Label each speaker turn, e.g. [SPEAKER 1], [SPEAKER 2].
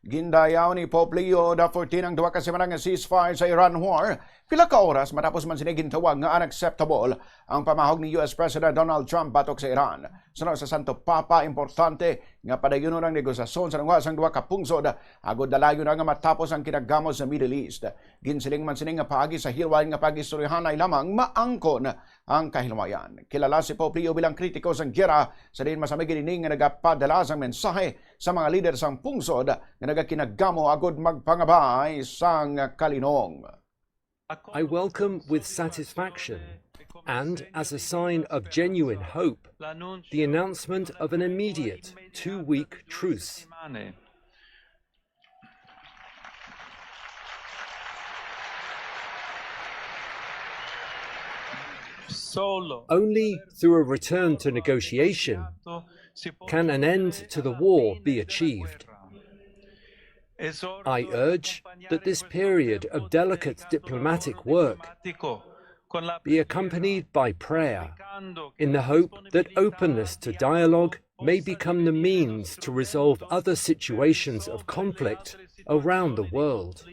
[SPEAKER 1] Gindayaw ni Pope Leo XIV ang duha ka semana nga ceasefire sa Iran war. Pila ka oras matapos man sini gintawag nga unacceptable ang pamahog ni US President Donald Trump batok sa Iran. Sunod sa Santo Papa, importante nga padayon ang negosasyon sa nangwas ang duha ka pungsod agod dalayon nga matapos ang kinagamos sa Middle East. Ginsiling man sini nga paagi sa hilwayan nga pagistoryahan ay lamang maangkon ang kahilwayan. Kilala si Pope Leo bilang kritiko sa giyera sa din masamig ini nga nagapadala sang mensahe sa mga lider sang pungsod nga nagakinagamo agod magpangabay sang kalinong.
[SPEAKER 2] I welcome with satisfaction and as a sign of genuine hope the announcement of an immediate 2-week truce. Only through a return to negotiation can an end to the war be achieved. I urge that this period of delicate diplomatic work be accompanied by prayer, in the hope that openness to dialogue may become the means to resolve other situations of conflict around the world.